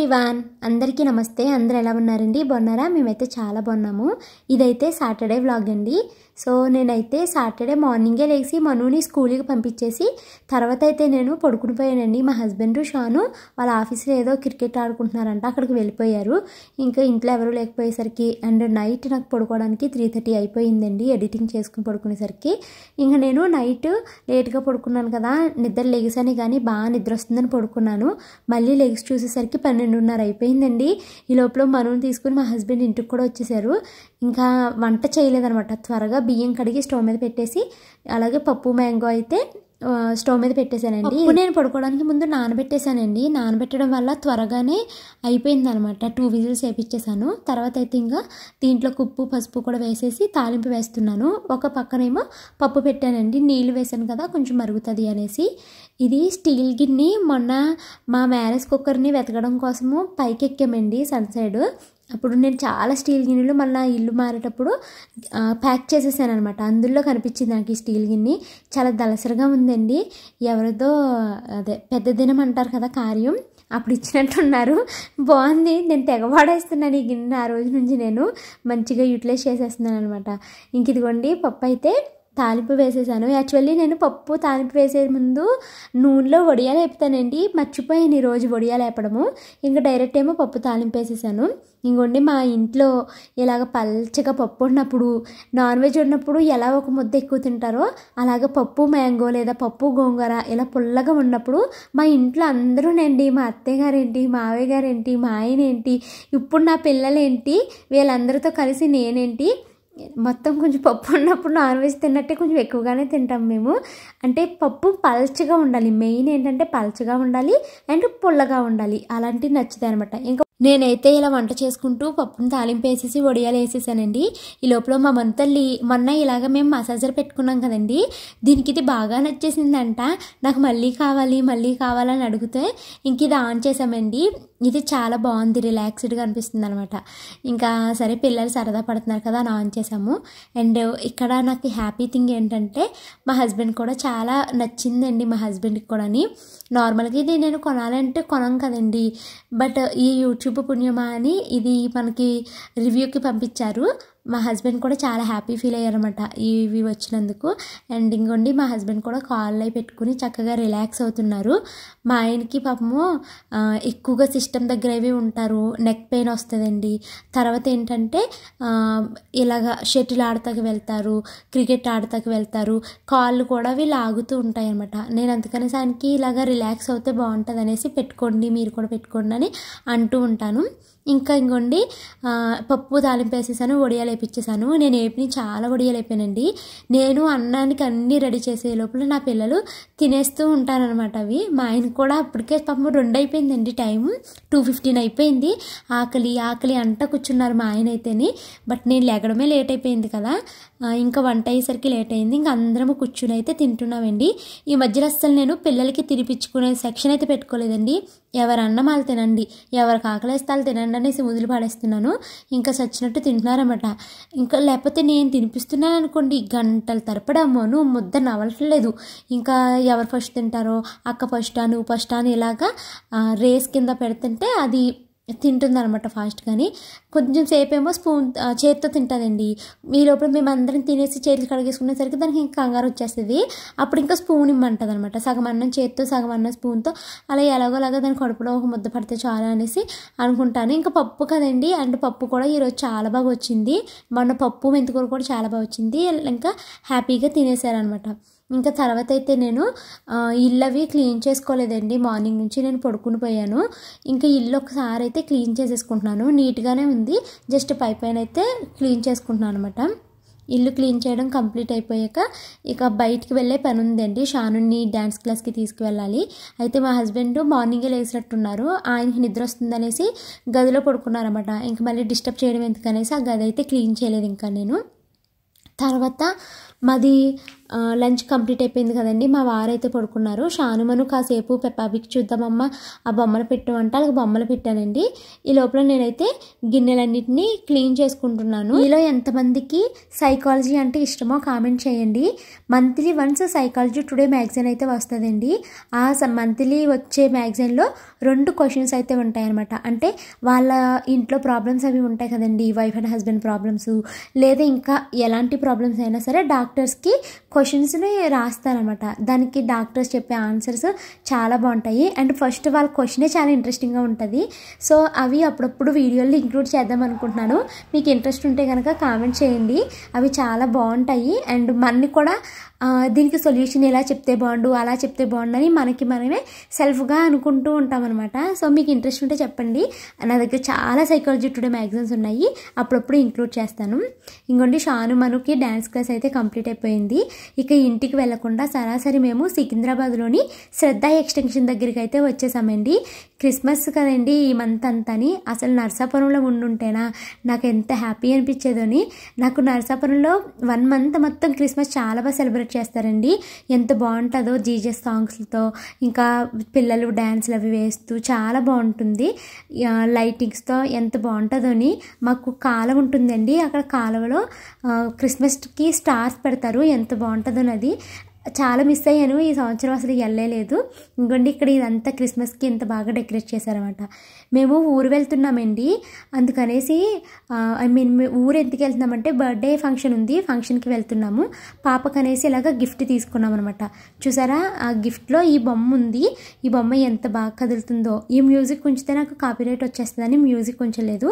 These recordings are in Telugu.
ఎవ్రీవన్ అందరికీ నమస్తే. అందరూ ఎలా ఉన్నారండి? బాగున్నారా? మేమైతే చాలా బాగున్నాము. ఇదైతే సాటర్డే వ్లాగ్ అండి. సో నేనైతే సాటర్డే మార్నింగే లేచి మనుని స్కూల్కి పంపించేసి తర్వాత అయితే నేను పడుకునిపోయానండి. మా హస్బెండ్ షాను వాళ్ళ ఆఫీస్లో ఏదో క్రికెట్ ఆడుకుంటున్నారంట, అక్కడికి వెళ్ళిపోయారు. ఇంకా ఇంట్లో ఎవరు లేకపోయేసరికి అండ్ నైట్ నాకు పడుకోవడానికి 3:30 అయిపోయిందండి ఎడిటింగ్ చేసుకుని పడుకునేసరికి. ఇంకా నేను నైట్ లేట్గా పడుకున్నాను కదా, నిద్ర లెగిసాను కానీ బాగా నిద్ర వస్తుందని పడుకున్నాను. మళ్ళీ లెగిసి చూసేసరికి 12:30 అయిపోయిందండి. ఈ లోపల మనుని తీసుకుని మా హస్బెండ్ ఇంటికి కూడా వచ్చేసారు. ఇంకా వంట చేయలేదనమాట. త్వరగా బియ్యం కడిగి స్టవ్ మీద పెట్టేసి అలాగే పప్పు మ్యాంగో అయితే స్టవ్ మీద పెట్టేశానండి. నేను పడుకోవడానికి ముందు నానబెట్టేశానండి. నానబెట్టడం వల్ల త్వరగానే అయిపోయింది అనమాట. 2 విజిల్స్ వేపించేసాను. తర్వాత అయితే ఇంకా దీంట్లో ఉప్పు పసుపు కూడా వేసేసి తాలింపు వేస్తున్నాను. ఒక పక్కనేమో పప్పు పెట్టానండి. నీళ్ళు వేసాను కదా కొంచెం మరుగుతుంది అనేసి. ఇది స్టీల్ గిన్నె మొన్న మా మ్యారేజ్ కుక్కర్ని వెతకడం కోసము పైకి ఎక్కామండి సన్ సైడ్. అప్పుడు నేను చాలా స్టీల్ గిన్నెలు మళ్ళీ ఇల్లు మారేటప్పుడు ప్యాక్ చేసేసాను అనమాట. అందులో కనిపించింది నాకు ఈ స్టీల్ గిన్నె. చాలా దలసరిగా ఉందండి. ఎవరిదో అదే పెద్ద దినం అంటారు కదా కార్యం, అప్పుడు ఇచ్చినట్టున్నారు. బాగుంది. నేను తెగవాడేస్తున్నాను ఈ గిన్నె. ఆ రోజు నుంచి నేను మంచిగా యూటిలైజ్ చేసేస్తున్నాను అనమాట. ఇంక ఇదిగోండి పప్పు అయితే తాలింపు వేసేసాను. యాక్చువల్లీ నేను పప్పు తాలింపు వేసే ముందు నూనెలో వడియాలు వేపుతానండి. మర్చిపోయాను ఈరోజు వడియాలు వేపడము. ఇంకా డైరెక్ట్ ఏమో పప్పు తాలింపు వేసేసాను. ఇంకోండి మా ఇంట్లో ఇలాగ పల్చగా పప్పు ఉన్నప్పుడు నాన్ వెజ్ ఉన్నప్పుడు ఎలా ఒక ముద్ద ఎక్కువ తింటారో అలాగ పప్పు మ్యాంగో లేదా పప్పు గోంగూర ఇలా పుల్లగా ఉన్నప్పుడు మా ఇంట్లో అందరూనండి, మా అత్తయ్య గారేంటి, మావయ్య గారేంటి, మా ఆయన ఏంటి, ఇప్పుడు నా పిల్లలేంటి, వీళ్ళందరితో కలిసి నేనేంటి, మొత్తం కొంచెం పప్పు ఉన్నప్పుడు నాన్ వెజ్ తిన్నట్టే కొంచెం ఎక్కువగానే తింటాం మేము. అంటే పప్పు పల్చగా ఉండాలి. మెయిన్ ఏంటంటే పల్చగా ఉండాలి అండ్ పుల్లగా ఉండాలి. అలాంటివి నచ్చుతాయి అనమాట. ఇంకా నేనైతే ఇలా వంట చేసుకుంటూ పప్పును తాలింపు వేసేసి వడియాలు వేసేసానండి. ఈ లోపల మా మంతల్లి మొన్న ఇలాగ మేము మసాజర్ పెట్టుకున్నాం కదండి, దీనికి ఇది బాగా నచ్చేసిందంట. నాకు మళ్ళీ కావాలని అడిగితే ఇంక ఇది ఆన్ చేసామండి. ఇది చాలా బాగుంది, రిలాక్స్డ్గా అనిపిస్తుంది అనమాట. ఇంకా సరే పిల్లలు సరదా పడుతున్నారు కదా అని ఆన్ చేసాము. అండ్ ఇక్కడ నాకు హ్యాపీ థింగ్ ఏంటంటే మా హస్బెండ్ కూడా చాలా నచ్చిందండి. మా హస్బెండ్కి కూడా నార్మల్గా ఇది నేను కొనాలంటే కొనం కదండి, బట్ ఈ యూట్యూబ్ పుణ్యమా అని ఇది మనకి రివ్యూకి పంపించారు. మా హస్బెండ్ కూడా చాలా హ్యాపీ ఫీల్ అయ్యారన్నమాట ఇవి వచ్చినందుకు. అండ్ ఇంకోండి మా హస్బెండ్ కూడా కాల్ అయి పెట్టుకుని చక్కగా రిలాక్స్ అవుతున్నారు. మా ఆయనకి పాపము ఎక్కువగా సిస్టమ్ దగ్గర అవి ఉంటారు, నెక్ పెయిన్ వస్తుందండి. తర్వాత ఏంటంటే ఇలాగ షటిల్ ఆడతాకి వెళ్తారు, క్రికెట్ ఆడతాకి వెళ్తారు, కాళ్ళు కూడా అవి లాగుతూ ఉంటాయి అన్నమాట. నేను అందుకనేసి ఆయనకి ఇలాగ రిలాక్స్ అవుతే బాగుంటుంది అనేసి పెట్టుకోండి, మీరు కూడా పెట్టుకోండి అని అంటూ ఉంటాను. ఇంకా ఇంకోండి పప్పు తాలింపు వేసేసాను, వడియాలు వేపించేసాను. నేను వేపిని చాలా వడియాలు వేపానండి. నేను అన్నానికి అన్నీ రెడీ చేసే లోపల నా పిల్లలు తినేస్తూ ఉంటారనమాట అవి. మా ఆయన కూడా అప్పటికే పాపం 2 అయిపోయిందండి, టైము 2:15 అయిపోయింది. ఆకలి అంట కూర్చున్నారు మా ఆయన అయితేని. బట్ నేను లేగడమే లేట్ అయిపోయింది కదా, ఇంకా వంట అయ్యేసరికి లేట్ అయింది. ఇంకా అందరము కూర్చుని అయితే తింటున్నామండి. ఈ మధ్యలో అస్సలు నేను పిల్లలకి తినిపించుకునే సెక్షన్ అయితే పెట్టుకోలేదండి. ఎవరు అన్నం వాళ్ళు తినండి, ఎవరికి ఆకలిస్తే వాళ్ళు తినండి అనేసి వదిలి పాడేస్తున్నాను. ఇంకా చచ్చినట్టు తింటున్నారన్నమాట. ఇంకా లేకపోతే నేను తినిపిస్తున్నాను అనుకోండి, గంటల తరపడమ్మను ముద్ద నవలట్లేదు. ఇంకా ఎవరు ఫస్ట్ తింటారో అక్క ఫస్టా నువ్వు ఫస్టా అని ఇలాగా రేస్ కింద పెడుతుంటే అది తింటుంది అనమాట ఫాస్ట్. కానీ కొంచెం సేపు ఏమో స్పూన్ చేతితో తింటుందండి. ఈ లోపల మేము అందరం తినేసి చేతులు కడిగేసుకునేసరికి దానికి ఇంకా కంగారు వచ్చేస్తుంది. అప్పుడు ఇంకా స్పూన్ ఇమ్మంటుంది అనమాట. సగం అన్నం చేతితో సగం అన్నం స్పూన్తో అలా ఎలాగోలాగా దాని కడుపులో ఒక ముద్ద పడితే చాలా అనేసి అనుకుంటాను. ఇంకా పప్పు కదండి, అండ్ పప్పు కూడా ఈరోజు చాలా బాగా వచ్చింది. మొన్న పప్పు మెంతికూర కూడా చాలా బాగా వచ్చింది. ఇంకా హ్యాపీగా తినేసారనమాట. ఇంకా తర్వాత అయితే నేను ఇల్లు అవి క్లీన్ చేసుకోలేదండి. మార్నింగ్ నుంచి నేను పడుకుని పోయాను. ఇంకా ఇల్లు ఒకసారి అయితే క్లీన్ చేసేసుకుంటున్నాను. నీట్గానే ఉంది, జస్ట్ పైన అయితే క్లీన్ చేసుకుంటున్నాను అనమాట. ఇల్లు క్లీన్ చేయడం కంప్లీట్ అయిపోయాక ఇక బయటికి వెళ్ళే పని ఉందండి. షానుని డ్యాన్స్ క్లాస్కి తీసుకువెళ్ళాలి. అయితే మా హస్బెండ్ మార్నింగే లేచినట్టున్నారు. ఆయనకి నిద్ర వస్తుందనేసి గదిలో పడుకున్నారన్నమాట. ఇంక మళ్ళీ డిస్టర్బ్ చేయడం ఎందుకనేసి ఆ గది అయితే క్లీన్ చేయలేదు ఇంకా నేను. తర్వాత మాది లంచ్ కంప్లీట్ అయిపోయింది కదండి, మా వారైతే పడుకున్నారు. షాను మను కాసేపు పెప్పా పిగ్ చూద్దామమ్మ ఆ బొమ్మలు పెట్టమంటే అలాగే బొమ్మలు పెట్టానండి. ఈ లోపల నేనైతే గిన్నెలన్నింటినీ క్లీన్ చేసుకుంటున్నాను. మీలో ఎంతమందికి సైకాలజీ అంటే ఇష్టమో కామెంట్ చేయండి. Monthly once psychology today magazine అయితే వస్తుందండి. ఆ మంత్లీ వచ్చే మ్యాగజైన్లో 2 క్వశ్చన్స్ అయితే ఉంటాయన్నమాట. అంటే వాళ్ళ ఇంట్లో ప్రాబ్లమ్స్ అవి ఉంటాయి కదండి, వైఫ్ అండ్ హస్బెండ్ ప్రాబ్లమ్స్, లేదా ఇంకా ఎలాంటి ప్రాబ్లమ్స్ అయినా సరే డాక్టర్స్కి క్వశ్చన్స్ని రాస్తారనమాట. దానికి డాక్టర్స్ చెప్పే ఆన్సర్స్ చాలా బాగుంటాయి. అండ్ ఫస్ట్ వాళ్ళ క్వశ్చనే చాలా ఇంట్రెస్టింగ్గా ఉంటుంది. సో అవి అప్పుడప్పుడు వీడియోలో ఇంక్లూడ్ చేద్దాం అనుకుంటున్నాను. మీకు ఇంట్రెస్ట్ ఉంటే కనుక కామెంట్ చేయండి. అవి చాలా బాగుంటాయి. అండ్ మనని కూడా దీనికి సొల్యూషన్ ఎలా చెప్తే బాగుండు, అలా చెప్తే బాగుండు అని మనమే సెల్ఫ్గా అనుకుంటూ ఉంటామన్నమాట. సో మీకు ఇంట్రెస్ట్ ఉంటే చెప్పండి. నా దగ్గర చాలా సైకాలజీ టుడే మ్యాగజైన్స్ ఉన్నాయి, అప్పుడప్పుడు ఇంక్లూడ్ చేస్తాను. ఇంకోండి షాను మనుకి డ్యాన్స్ క్లాస్ అయితే కంప్లీట్ అయిపోయింది. ఇక ఇంటికి వెళ్లకుండా సరాసరి మేము సికింద్రాబాద్లోని శ్రద్ధ ఎక్స్టెన్షన్ దగ్గరికి అయితే వచ్చేసామండి. క్రిస్మస్ కదండి ఈ మంత్ అంతాని. అసలు నర్సాపురంలో ఉండుంటేనా నాకు ఎంత హ్యాపీ అనిపించేదని. నాకు నర్సాపురంలో 1 మంత్ మొత్తం క్రిస్మస్ చాలా బాగా సెలబ్రేట్ చేస్తారండి. ఎంత బాగుంటుందో జీజస్ సాంగ్స్తో, ఇంకా పిల్లలు డ్యాన్స్లు అవి వేస్తూ చాలా బాగుంటుంది. లైటింగ్స్తో ఎంత బాగుంటుందో అని. మాకు కాలువ ఉంటుందండి, అక్కడ కాలువలో క్రిస్మస్కి స్టార్స్ పెడతారు, ఎంత బాగుంటుందో అది. చాలా మిస్ అయ్యాను ఈ సంవత్సరం, అసలు వెళ్ళలేదు. ఇంకోండి ఇక్కడ ఇదంతా క్రిస్మస్కి ఎంత బాగా డెకరేట్ చేశారనమాట. మేము ఊరు వెళ్తున్నామండి, అందుకనేసి ఊరు ఎందుకు వెళ్తున్నామంటే బర్త్డే ఫంక్షన్ ఉంది, ఫంక్షన్కి వెళ్తున్నాము. పాపకనేసి ఇలాగ గిఫ్ట్ తీసుకున్నాం అనమాట. చూసారా ఆ గిఫ్ట్లో ఈ బొమ్మ ఉంది. ఈ బొమ్మ ఎంత బాగా కదులుతుందో. ఈ మ్యూజిక్ ఉంచితే నాకు కాపీరైట్ వచ్చేస్తుందని మ్యూజిక్ ఉంచలేదు.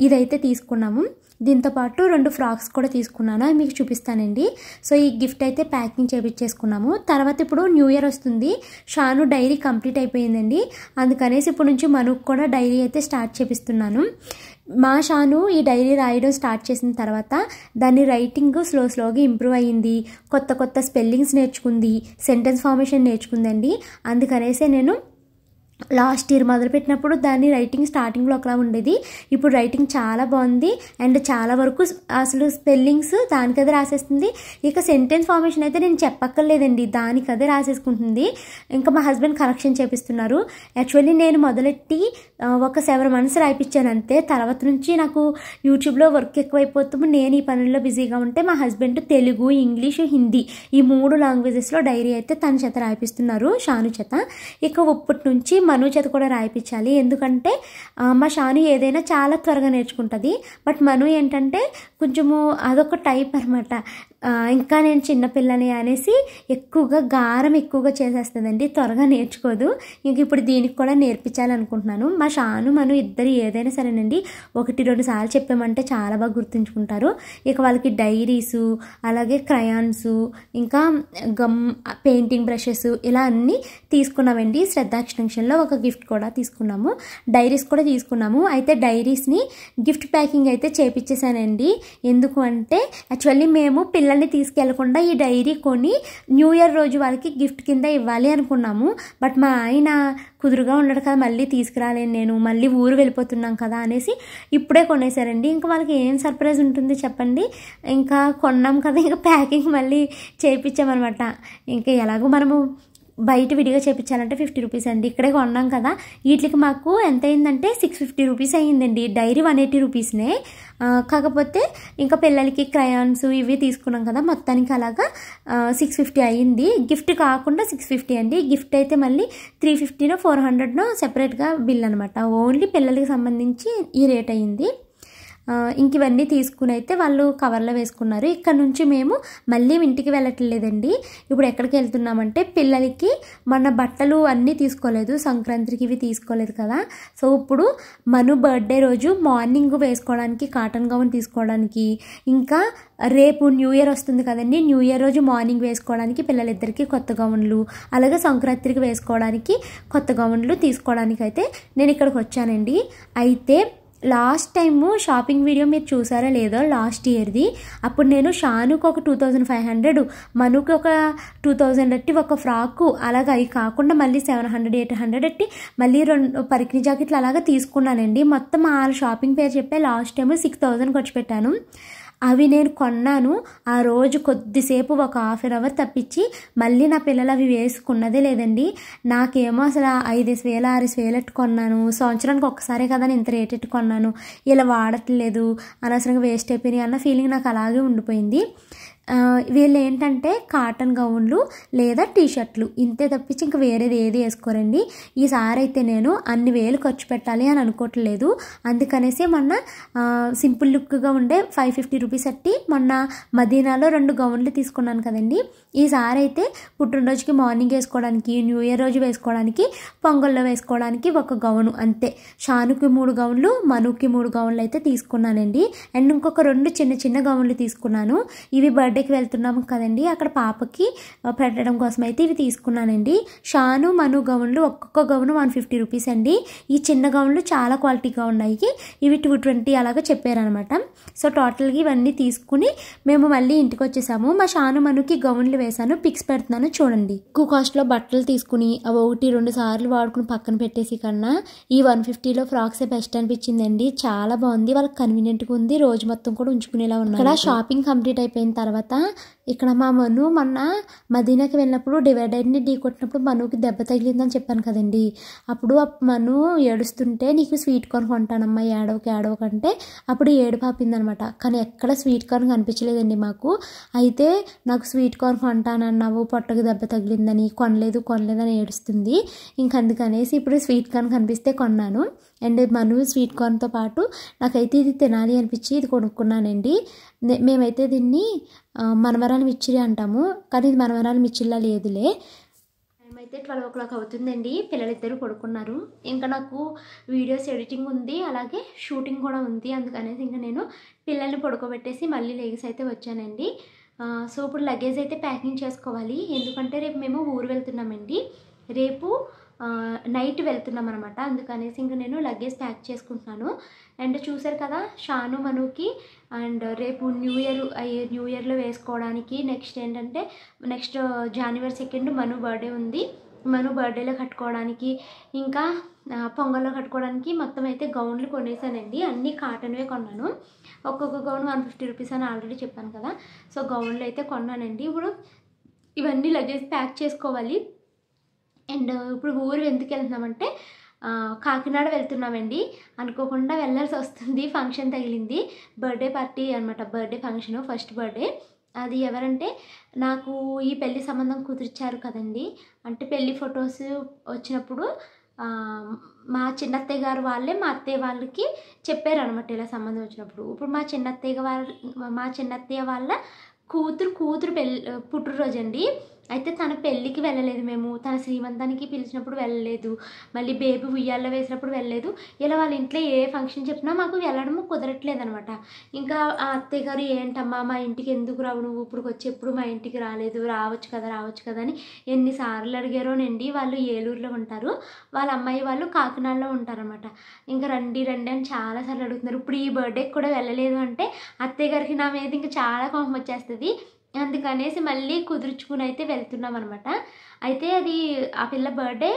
ఇదైతే తీసుకున్నాము. దీంతోపాటు 2 ఫ్రాక్స్ కూడా తీసుకున్నాను, అవి మీకు చూపిస్తానండి. సో ఈ గిఫ్ట్ అయితే ప్యాకింగ్ చేయించేసుకున్నాము. తర్వాత ఇప్పుడు న్యూ ఇయర్ వస్తుంది. షాను డైరీ కంప్లీట్ అయిపోయిందండి, అందుకనేసి ఇప్పుడు నుంచి మనుకు కూడా డైరీ అయితే స్టార్ట్ చేపిస్తున్నాను. మా షాను ఈ డైరీ రాయడం స్టార్ట్ చేసిన తర్వాత దాని రైటింగ్ స్లోగా ఇంప్రూవ్ అయ్యింది. కొత్త స్పెల్లింగ్స్ నేర్చుకుంది, సెంటెన్స్ ఫార్మేషన్ నేర్చుకుందండి. అందుకనేసి నేను లాస్ట్ ఇయర్ మొదలుపెట్టినప్పుడు దాని రైటింగ్ స్టార్టింగ్లో ఒకలా ఉండేది, ఇప్పుడు రైటింగ్ చాలా బాగుంది. అండ్ చాలా వరకు అసలు స్పెల్లింగ్స్ దానికదే రాసేస్తుంది. ఇక సెంటెన్స్ ఫార్మేషన్ అయితే నేను చెప్పక్కర్లేదండి, దానికదే రాసేసుకుంటుంది. ఇంకా మా హస్బెండ్ కరెక్షన్ చేపిస్తున్నారు. యాక్చువల్లీ నేను మొదలెట్టి ఒక 7 months రాయిపించాను అంతే. తర్వాత నుంచి నాకు యూట్యూబ్లో వర్క్ ఎక్కువైపోతుంది, నేను ఈ పనుల్లో బిజీగా ఉంటే మా హస్బెండ్ తెలుగు, ఇంగ్లీషు, హిందీ ఈ 3 లాంగ్వేజెస్లో డైరీ అయితే తన చేత రాయిపిస్తున్నారు, షాను చేత. ఇక ఇప్పటి నుంచి మను చేత కూడా రాయిపించాలి. ఎందుకంటే మా షాను ఏదైనా చాలా త్వరగా నేర్చుకుంటుంది. బట్ మను ఏంటంటే కొంచెము అదొక టైప్ అనమాట. ఇంకా నేను చిన్నపిల్లని అనేసి గారం ఎక్కువగా చేసేస్తుందండి, త్వరగా నేర్చుకోదు. ఇంక ఇప్పుడు దీనికి కూడా నేర్పించాలనుకుంటున్నాను. మా షాను మను ఇద్దరు ఏదైనా సరేనండి 1-2 సార్లు చెప్పామంటే చాలా బాగా గుర్తుంచుకుంటారు. ఇక వాళ్ళకి డైరీసు, అలాగే క్రయాన్స్, ఇంకా గమ్, పెయింటింగ్ బ్రషెస్ ఇలా అన్నీ తీసుకున్నామండి. శ్రద్ధ ఎక్స్టెన్షన్లో ఒక గిఫ్ట్ కూడా తీసుకున్నాము, డైరీస్ కూడా తీసుకున్నాము. అయితే డైరీస్ని గిఫ్ట్ ప్యాకింగ్ అయితే చేపించేసానండి. ఎందుకు అంటే యాక్చువల్లీ మేము పిల్లల్ని తీసుకెళ్లకుండా ఈ డైరీ కొని న్యూ ఇయర్ రోజు వాళ్ళకి గిఫ్ట్ కింద ఇవ్వాలి అనుకున్నాము. బట్ మా ఆయన కుదురుగా ఉండడు కదా, మళ్ళీ తీసుకురాలేను నేను, మళ్ళీ ఊరు వెళ్ళిపోతున్నాం కదా అనేసి ఇప్పుడే కొనేసారండి. ఇంకా వాళ్ళకి ఏం సర్ప్రైజ్ ఉంటుంది చెప్పండి. ఇంకా కొన్నాం కదా, ఇంకా ప్యాకింగ్ మళ్ళీ చేయించామన్నమాట. ఇంకా ఎలాగో మనము బయట విడిగా చేయించాలంటే 50 రూపీస్ అండి, ఇక్కడే కొన్నాం కదా. వీటికి మాకు ఎంత అయిందంటే 650 రూపీస్ అయ్యిందండి. డైరీ 180 రూపీస్నే. కాకపోతే ఇంకా పిల్లలకి క్రయాన్స్ ఇవి తీసుకున్నాం కదా, మొత్తానికి అలాగా 650 అయ్యింది. గిఫ్ట్ కాకుండా 650 అండి. గిఫ్ట్ అయితే మళ్ళీ 350నో 400నో సెపరేట్గా బిల్ అనమాట. ఓన్లీ పిల్లలకి సంబంధించి ఈ రేట్ అయ్యింది. ఇంక ఇవన్నీ తీసుకుని అయితే వాళ్ళు కవర్లో వేసుకున్నారు. ఇక్కడ నుంచి మేము మళ్ళీ ఇంటికి వెళ్ళట్లేదండి. ఇప్పుడు ఎక్కడికి వెళ్తున్నామంటే పిల్లలకి మన బట్టలు అన్నీ తీసుకోలేదు, సంక్రాంతికి ఇవి తీసుకోలేదు కదా. సో ఇప్పుడు మను బర్త్డే రోజు మార్నింగ్ వేసుకోవడానికి కాటన్ గౌన్ తీసుకోవడానికి, ఇంకా రేపు న్యూ ఇయర్ వస్తుంది కదండి, న్యూ ఇయర్ రోజు మార్నింగ్ వేసుకోవడానికి పిల్లలిద్దరికి కొత్త గౌన్లు, అలాగే సంక్రాంతికి వేసుకోవడానికి కొత్త గౌన్లు తీసుకోవడానికి అయితే నేను ఇక్కడికి వచ్చానండి. అయితే లాస్ట్ టైము షాపింగ్ వీడియో మీరు చూసారా లేదో, లాస్ట్ ఇయర్ది. అప్పుడు నేను షానుకు ఒక 2500, మనుకి ఒక 2000 అట్టి ఒక ఫ్రాకు, అలాగే అవి కాకుండా మళ్ళీ 700-800 అట్టి మళ్ళీ 2 పరికిణి జాకెట్లు అలాగా తీసుకున్నానండి. మొత్తం ఆ షాపింగ్ పేరు చెప్పే లాస్ట్ టైము 6000 ఖర్చు పెట్టాను. అవి నేను కొన్నాను. ఆ రోజు కొద్దిసేపు ఒక హాఫ్ అన్ అవర్ తప్పించి మళ్ళీ నా పిల్లలు అవి వేసుకున్నదే లేదండి. నాకేమో అసలు 5,000 6,000 కొన్నాను, సంవత్సరానికి ఒక్కసారే కదా నేను ఇంత రేట్ కొన్నాను, ఇలా వాడట్లేదు, అనవసరంగా వేస్ట్ అయిపోయినాయి అన్న ఫీలింగ్ నాకు అలాగే ఉండిపోయింది. వీళ్ళు ఏంటంటే కాటన్ గౌన్లు లేదా టీషర్ట్లు ఇంతే తప్పించి ఇంక వేరేది ఏది వేసుకోరండి. ఈసారి అయితే నేను అన్ని వేలు ఖర్చు పెట్టాలి అని అనుకోవట్లేదు. అందుకనేసి మొన్న సింపుల్ లుక్గా ఉండే 550 రూపీస్ అట్టి మొన్న మదీనాలో 2 గౌన్లు తీసుకున్నాను కదండి. ఈసారి అయితే పుట్టినరోజుకి మార్నింగ్ వేసుకోవడానికి, న్యూ ఇయర్ రోజు వేసుకోవడానికి, పొంగల్లో వేసుకోవడానికి ఒక గౌను అంతే. షానుకి 3 గౌన్లు, మనుకి 3 గౌన్లు అయితే తీసుకున్నానండి. అండ్ ఇంకొక 2 చిన్న చిన్న గౌన్లు తీసుకున్నాను. ఇవి బర్త్డేకి వెళ్తున్నాము కదండి, అక్కడ పాపకి పెట్టడం కోసం అయితే ఇవి తీసుకున్నానండి. షాను మను గౌన్లు ఒక్కొక్క గౌను 150 రూపీస్ అండి. ఈ చిన్న గౌన్లు చాలా క్వాలిటీగా ఉన్నాయి. ఇవి 220 అలాగా చెప్పారనమాట. సో టోటల్గా ఇవన్నీ తీసుకుని మేము మళ్ళీ ఇంటికి వచ్చేసాము. మా షాను మనుకి గౌన్లు వేశాను, పిక్స్ పెడుతున్నాను చూడండి. ఎక్కువ కాస్ట్లో బట్టలు తీసుకుని అవి 1-2 సార్లు వాడుకుని పక్కన పెట్టేసి కన్నా ఈ 150లో ఫ్రాక్సే బెస్ట్ అనిపించిందండి. చాలా బాగుంది, వాళ్ళకి కన్వీనియంట్గా ఉంది, రోజు మొత్తం కూడా ఉంచుకునేలా ఉన్నాయి. ఇక్కడ షాపింగ్ కంప్లీట్ అయిపోయిన తర్వాత ఇక్కడ మా మను మొన్న మదీనాకి వెళ్ళినప్పుడు డివైడర్ని ఢీ కొట్టినప్పుడు మనుకి దెబ్బ తగిలిందని చెప్పాను కదండి. అప్పుడు మను ఏడుస్తుంటే నీకు స్వీట్ కార్న్ కొంటానమ్మా, ఏడవకంటే అప్పుడు ఏడుపు ఆపిందనమాట. కానీ ఎక్కడ స్వీట్ కార్న్ కనిపించలేదండి మాకు. అయితే నాకు స్వీట్ కార్న్ కొంటానన్నావు, పొట్టకు దెబ్బ తగిలిందని, కొనలేదని ఏడుస్తుంది. అందుకనేసి ఇప్పుడు స్వీట్ కార్న్ కనిపిస్తే కొన్నాను. అండ్ మను స్వీట్ కార్న్తో పాటు నాకైతే ఇది తినాలి అనిపించి ఇది కొనుక్కున్నానండి. మేమైతే దీన్ని మనమరాలు మిర్చిరి అంటాము, కానీ ఇది మనమరాలు మిర్చిలా లేదులే. టైం అయితే 12 o'clock అవుతుందండి. పిల్లలిద్దరూ పడుకున్నారు. ఇంకా నాకు వీడియోస్ ఎడిటింగ్ ఉంది, అలాగే షూటింగ్ కూడా ఉంది. అందుకనేసి ఇంకా నేను పిల్లల్ని పడుకోబెట్టేసి మళ్ళీ లేగేసి అయితే వచ్చానండి. సో ఇప్పుడు లగేజ్ అయితే ప్యాకింగ్ చేసుకోవాలి. ఎందుకంటే రేపు మేము ఊరు వెళ్తున్నామండి. రేపు నైట్ వెళ్తున్నాం అనమాట. అందుకనేసి ఇంకా నేను లగేజ్ ప్యాక్ చేసుకుంటున్నాను. అండ్ చూసారు కదా షాను మనుకి, అండ్ రేపు న్యూ ఇయర్లో వేసుకోవడానికి. నెక్స్ట్ ఏంటంటే నెక్స్ట్ January 2 మను బర్త్డే ఉంది. మను బర్త్డేలో కట్టుకోవడానికి, ఇంకా పొంగల్లో కట్టుకోవడానికి మొత్తం అయితే గౌన్లు కొనేసానండి. అన్నీ కాటన్వే కొన్నాను. ఒక్కొక్క గౌన్ 150 రూపీస్ అని ఆల్రెడీ చెప్పాను కదా. సో గౌన్లు అయితే కొన్నానండి. ఇప్పుడు ఇవన్నీ లగేజ్ ప్యాక్ చేసుకోవాలి. అండ్ ఇప్పుడు ఊరు ఎందుకు వెళ్తున్నామంటే కాకినాడ వెళ్తున్నామండి. అనుకోకుండా వెళ్ళాల్సి వస్తుంది, ఫంక్షన్ తగిలింది. బర్త్డే పార్టీ అనమాట, బర్త్డే ఫంక్షన్, ఫస్ట్ బర్త్డే. అది ఎవరంటే నాకు ఈ పెళ్లి సంబంధం కుదిర్చారు కదండి. అంటే పెళ్లి ఫొటోస్ వచ్చినప్పుడు మా చిన్నత్తయ్య గారు వాళ్ళే మా అత్తయ్య వాళ్ళకి చెప్పారనమాట ఇలా సంబంధం వచ్చినప్పుడు. ఇప్పుడు మా చిన్నత్తయ్య వాళ్ళ కూతురు పుట్టినరోజు అండి. అయితే తన పెళ్ళికి వెళ్ళలేదు మేము, తన శ్రీమంతానికి పిలిచినప్పుడు వెళ్ళలేదు, మళ్ళీ బేబీ ఉయ్యాల్లో వేసినప్పుడు వెళ్ళలేదు. ఇలా వాళ్ళ ఇంట్లో ఏ ఫంక్షన్ చెప్పినా మాకు వెళ్ళడం కుదరట్లేదు అనమాట. ఇంకా ఆ అత్తయ్య గారు ఏంటమ్మా మా ఇంటికి ఎందుకు రావు నువ్వు, ఇప్పుడు వచ్చి ఎప్పుడు మా ఇంటికి రాలేదు, రావచ్చు కదా అని ఎన్నిసార్లు అడిగారోనండి. వాళ్ళు ఏలూరులో ఉంటారు, వాళ్ళ అమ్మాయి వాళ్ళు కాకినాడలో ఉంటారనమాట. ఇంకా రండి అని చాలాసార్లు అడుగుతున్నారు. ఇప్పుడు ఈ బర్త్డేకి కూడా వెళ్ళలేదు అంటే అత్తయ్య గారికి నా మీద ఇంకా చాలా కోపం వచ్చేస్తుంది. అందుకనేసి మళ్ళీ కుదుర్చుకుని అయితే వెళ్తున్నాం అనమాట. అయితే అది ఆ పిల్ల బర్త్డే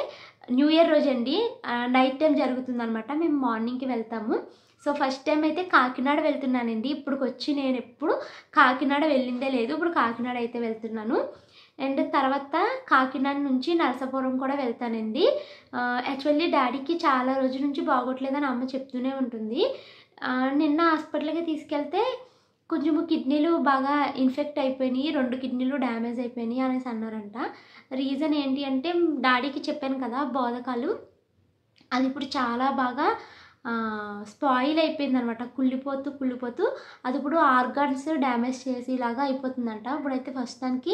న్యూ ఇయర్ రోజు అండి, నైట్ టైం జరుగుతుందనమాట. మేము మార్నింగ్కి వెళ్తాము. సో ఫస్ట్ టైం అయితే కాకినాడ వెళ్తున్నానండి. ఇప్పుడుకొచ్చి నేను ఎప్పుడు కాకినాడ వెళ్ళిందే లేదు, ఇప్పుడు కాకినాడ అయితే వెళ్తున్నాను. అండ్ తర్వాత కాకినాడ నుంచి నరసాపురం కూడా వెళ్తానండి. యాక్చువల్లీ డాడీకి చాలా రోజుల నుంచి బాగోట్లేదని అమ్మ చెప్తూనే ఉంటుంది. నిన్న హాస్పిటల్కి తీసుకెళ్తే కొంచెము కిడ్నీలు బాగా ఇన్ఫెక్ట్ అయిపోయినాయి, 2 కిడ్నీలు డ్యామేజ్ అయిపోయినాయి అనేసి అన్నారంట. రీజన్ ఏంటి అంటే డాడీకి చెప్పాను కదా బోధకాలు, అది ఇప్పుడు చాలా బాగా స్పాయిల్ అయిపోయింది అనమాట. కుళ్ళిపోతూ అది ఇప్పుడు ఆర్గాన్స్ డ్యామేజ్ చేసి ఇలాగా అయిపోతుందంట. ఇప్పుడైతే ప్రస్తుతానికి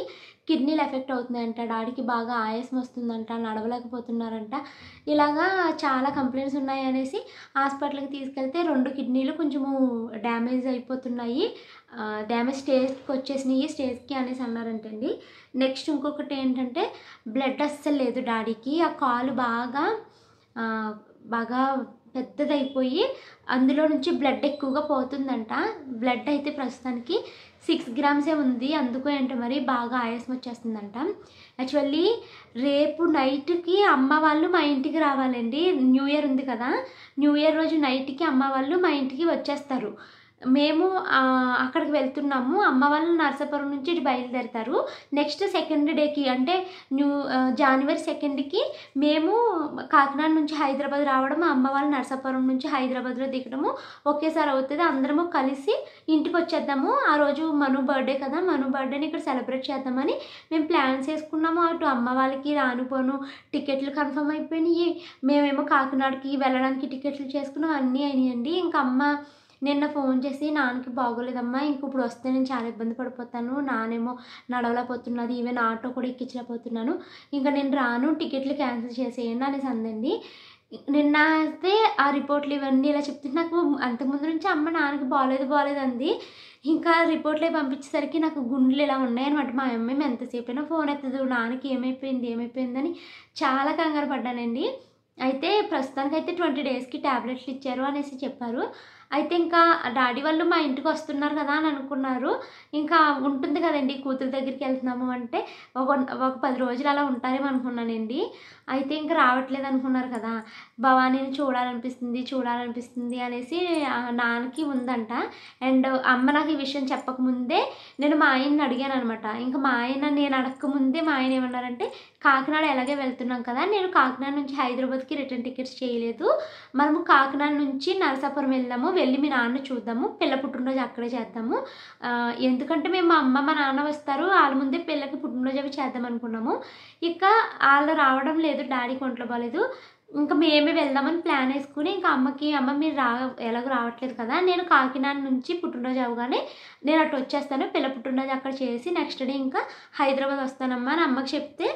కిడ్నీలు ఎఫెక్ట్ అవుతున్నాయంట. డాడీకి బాగా ఆయాసం వస్తుందంట, నడవలేకపోతున్నారంట. ఇలాగా చాలా కంప్లైంట్స్ ఉన్నాయి అనేసి హాస్పిటల్కి తీసుకెళ్తే 2 కిడ్నీలు కొంచెము డ్యామేజ్ అయిపోతున్నాయి, డ్యామేజ్ స్టేజ్కి అనేసి అన్నారంటండి. నెక్స్ట్ ఇంకొకటి ఏంటంటే బ్లడ్ అస్సలు లేదు డాడీకి. ఆ కాలు బాగా పెద్దదైపోయి అందులో నుంచి బ్లడ్ ఎక్కువగా పోతుందంట. బ్లడ్ అయితే ప్రస్తుతానికి 6 grams ఉంది. అందుకో ఏంటో మరి బాగా ఆయాసం వచ్చేస్తుందంట. యాక్చువల్లీ రేపు నైట్కి అమ్మ వాళ్ళు మా ఇంటికి రావాలండి. న్యూ ఇయర్ ఉంది కదా, న్యూ ఇయర్ రోజు నైట్కి అమ్మ వాళ్ళు మా ఇంటికి వచ్చేస్తారు. మేము అక్కడికి వెళ్తున్నాము. అమ్మ వాళ్ళు నరసాపురం నుంచి ఇటు బయలుదేరుతారు. నెక్స్ట్ సెకండ్ డేకి అంటే జనవరి 2కి మేము కాకినాడ నుంచి హైదరాబాద్ రావడం, అమ్మ వాళ్ళు నరసాపురం నుంచి హైదరాబాద్లో దిగడము ఒకేసారి అవుతుంది. అందరము కలిసి ఇంటికి వచ్చేద్దాము. ఆ రోజు మను బర్త్డే కదా, మను బర్త్డేని ఇక్కడ సెలబ్రేట్ చేద్దామని మేము ప్లాన్స్ వేసుకున్నాము. అటు అమ్మ వాళ్ళకి రానుపోను టికెట్లు కన్ఫర్మ్ అయిపోయినాయి. మేమేమో కాకినాడకి వెళ్ళడానికి టికెట్లు చేసుకున్నాం, అన్నీ అయినాయండి. ఇంకా అమ్మ నిన్న ఫోన్ చేసి నాన్నకి బాగోలేదమ్మా, ఇంక ఇప్పుడు వస్తే నేను చాలా ఇబ్బంది పడిపోతాను, నానేమో నడవలేకపోతున్నది, ఈవెన్ ఆటో కూడా ఎక్కించలేకపోతున్నాను, ఇంకా నేను రాను, టికెట్లు క్యాన్సిల్ చేసేయండి అనేసి అందండి. నిన్న అయితే ఆ రిపోర్ట్లు ఇవన్నీ ఇలా చెప్తుంటే నాకు అంతకుముందు నుంచి అమ్మ నాన్నకి బాగోలేదు అంది. ఇంకా రిపోర్ట్లు పంపించేసరికి నాకు గుండెలు ఇలా ఉన్నాయన్నమాట. మా అమ్మ ఎంతసేపు అయినా ఫోన్ ఎత్తదు, నాన్నకి ఏమైపోయిందని చాలా కంగారు పడ్డానండి. అయితే ప్రస్తుతానికైతే 20 డేస్కి ట్యాబ్లెట్లు ఇచ్చారు అనేసి చెప్పారు. అయితే ఇంకా డాడీ వాళ్ళు మా ఇంటికి వస్తున్నారు కదా అని అనుకున్నారు. ఇంకా ఉంటుంది కదండి, కూతురు దగ్గరికి వెళ్తున్నాము అంటే ఒక 10 రోజులు అలా ఉంటారేమో అనుకున్నానండి. అయితే ఇంకా రావట్లేదు అనుకున్నారు కదా, భవానీని చూడాలనిపిస్తుంది అనేసి నాన్నకి ఉందంట. అండ్ అమ్మ నాకు ఈ విషయం చెప్పకముందే నేను మా ఆయన్ని అడిగాను అనమాట. ఇంకా మా ఆయన నేను అడగకముందే మా ఆయన ఏమన్నారంటే, కాకినాడ ఎలాగే వెళ్తున్నాం కదా, నేను కాకినాడ నుంచి హైదరాబాద్కి రిటర్న్ టికెట్స్ చేయలేదు, మనము కాకినాడ నుంచి నరసాపురం వెళ్ళి మీ నాన్న చూద్దాము, పిల్ల పుట్టినరోజు అక్కడే చేద్దాము, ఎందుకంటే మేము మా అమ్మ మా నాన్న వస్తారు, వాళ్ళ ముందే పిల్లకి పుట్టినరోజు అవి చేద్దాం అనుకున్నాము. ఇక వాళ్ళు రావడం లేదు, డాడీకి ఒంట్లో బాగాలేదు, ఇంకా మేమే వెళ్దామని ప్లాన్ వేసుకుని ఇంకా అమ్మ మీరు ఎలాగో రావట్లేదు కదా, నేను కాకినాడ నుంచి పుట్టినరోజు అవగానే నేను అటు వచ్చేస్తాను, పిల్ల పుట్టినరోజు అక్కడ చేసి నెక్స్ట్ డే ఇంకా హైదరాబాద్ వస్తానమ్మా అని అమ్మకి చెప్తే,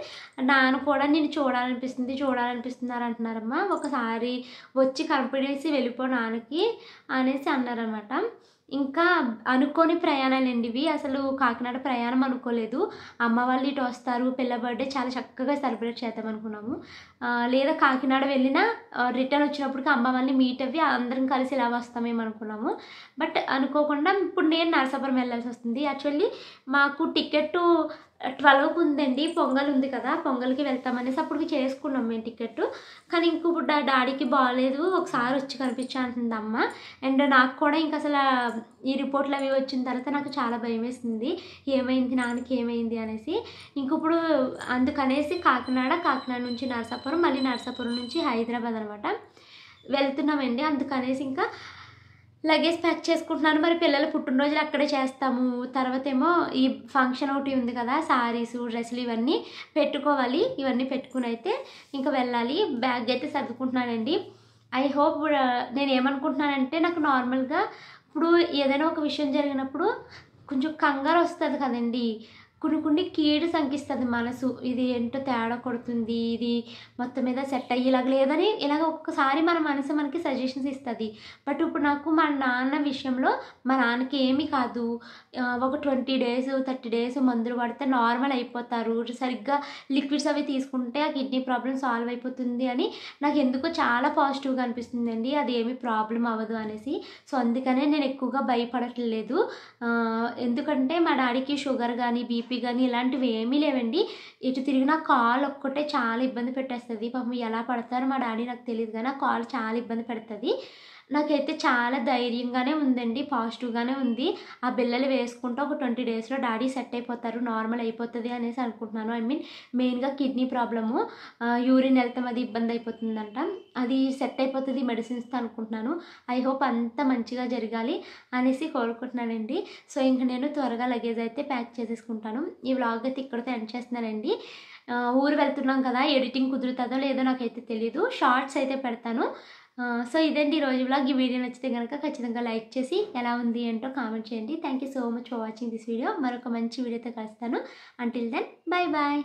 నాన్న కూడా నేను చూడాలనిపిస్తున్నారు అంటున్నారమ్మా, ఒకసారి వచ్చి కనపడేసి వెళ్ళిపో నాన్నకి అనేసి అన్నారనమాట. ఇంకా అనుకోని ప్రయాణాలండి ఇవి, అసలు కాకినాడ ప్రయాణం అనుకోలేదు. అమ్మ వాళ్ళు ఇటు వస్తారు, పిల్ల బర్త్డే చాలా చక్కగా సెలబ్రేట్ చేద్దాం అనుకున్నాము. లేదా కాకినాడ వెళ్ళినా రిటర్న్ వచ్చినప్పటికి అమ్మ వాళ్ళని మీట్ అవ్వి అందరం కలిసి ఇలా వస్తామేమో అనుకున్నాము. బట్ అనుకోకుండా ఇప్పుడు నేను నరసాపురం వెళ్ళాల్సి వస్తుంది. యాక్చువల్లీ మాకు టికెట్ 12కి ఉందండి, పొంగల్ ఉంది కదా, పొంగల్కి వెళ్తామనేసి అప్పటికి చేసుకున్నాం మేము టికెట్. కానీ ఇంక ఇప్పుడు డాడీకి బాగాలేదు, ఒకసారి వచ్చి కనిపించా అంటుంది అమ్మ. అండ్ నాకు కూడా ఇంక అసలు ఈ రిపోర్ట్లు అవి వచ్చిన తర్వాత నాకు చాలా భయం వేసింది, ఏమైంది నాన్నకి ఏమైంది అనేసి. ఇంక ఇప్పుడు అందుకనేసి కాకినాడ నుంచి నరసాపురం, మళ్ళీ నరసాపురం నుంచి హైదరాబాద్ అనమాట వెళ్తున్నామండి. అందుకనేసి ఇంకా లగేజ్ ప్యాక్ చేసుకుంటున్నాను. మరి పిల్లల పుట్టినరోజులు అక్కడే చేస్తాము, తర్వాత ఏమో ఈ ఫంక్షన్ ఒకటి ఉంది కదా, శారీసు డ్రెస్సులు ఇవన్నీ పెట్టుకోవాలి, ఇవన్నీ పెట్టుకుని అయితే ఇంకా వెళ్ళాలి. బ్యాగ్ అయితే సర్దుకుంటున్నానండి. ఐ హోప్ నేను ఏమనుకుంటున్నానంటే, నాకు నార్మల్గా ఇప్పుడు ఏదైనా ఒక విషయం జరిగినప్పుడు కొంచెం కంగారు వస్తుంది కదండి, కొన్ని కీడు శంకిస్తుంది మనసు, ఇది ఏంటో తేడా కొడుతుంది, ఇది మొత్తం మీద సెట్ అయ్యేలాగా లేదని ఇలాగ ఒక్కసారి మన మనసు మనకి సజెషన్స్ ఇస్తుంది. బట్ ఇప్పుడు నాకు మా నాన్న విషయంలో మా నాన్నకి ఏమీ కాదు, ఒక 20 డేస్ 30 డేస్ మందులు పడితే నార్మల్ అయిపోతారు, సరిగ్గా లిక్విడ్స్ అవి తీసుకుంటే ఆ కిడ్నీ ప్రాబ్లం సాల్వ్ అయిపోతుంది అని నాకు ఎందుకో చాలా పాజిటివ్గా అనిపిస్తుందండి, అది ఏమీ ప్రాబ్లం అవ్వదు అనేసి. సో అందుకనే నేను ఎక్కువగా భయపడట్లేదు. ఎందుకంటే మా డాడీకి షుగర్ కానీ బీపీ కానీ ఇలాంటివి ఏమీ లేవండి. ఎటు తిరిగినా కాల్ ఒక్కటే చాలా ఇబ్బంది పెట్టేస్తుంది. పాపం ఎలా పడతారో మా డాడీ నాకు తెలియదు, కానీ ఆ కాల్ చాలా ఇబ్బంది పెడుతుంది. నాకైతే చాలా ధైర్యంగానే ఉందండి, పాజిటివ్గానే ఉంది. ఆ బిళ్ళలు వేసుకుంటే ఒక 20 డేస్లో డాడీ సెట్ అయిపోతారు, నార్మల్ అయిపోతుంది అనేసి అనుకుంటున్నాను. మెయిన్గా కిడ్నీ ప్రాబ్లము, యూరిన్ వెళ్తాం అది ఇబ్బంది అయిపోతుందంట, అది సెట్ అయిపోతుంది మెడిసిన్స్తో అనుకుంటున్నాను. ఐ హోప్ అంతా మంచిగా జరగాలి అనేసి కోరుకుంటున్నానండి. సో ఇంక నేను త్వరగా లగేజ్ అయితే ప్యాక్ చేసేసుకుంటాను. ఈ వ్లాగ్ అయితే ఇక్కడితో ఎండ్ చేస్తున్నానండి. ఊరు వెళ్తున్నాం కదా, ఎడిటింగ్ కుదురుతుందో లేదో నాకైతే తెలీదు, షార్ట్స్ అయితే పెడతాను. సో ఇదండి ఈరోజు వ్లాగ్. ఈ వీడియో నచ్చితే కనుక ఖచ్చితంగా లైక్ చేసి ఎలా ఉంది ఏంటో కామెంట్ చేయండి. Thank you so much for watching this video. మరొక మంచి వీడియోతో కలుస్తాను. Until then bye bye.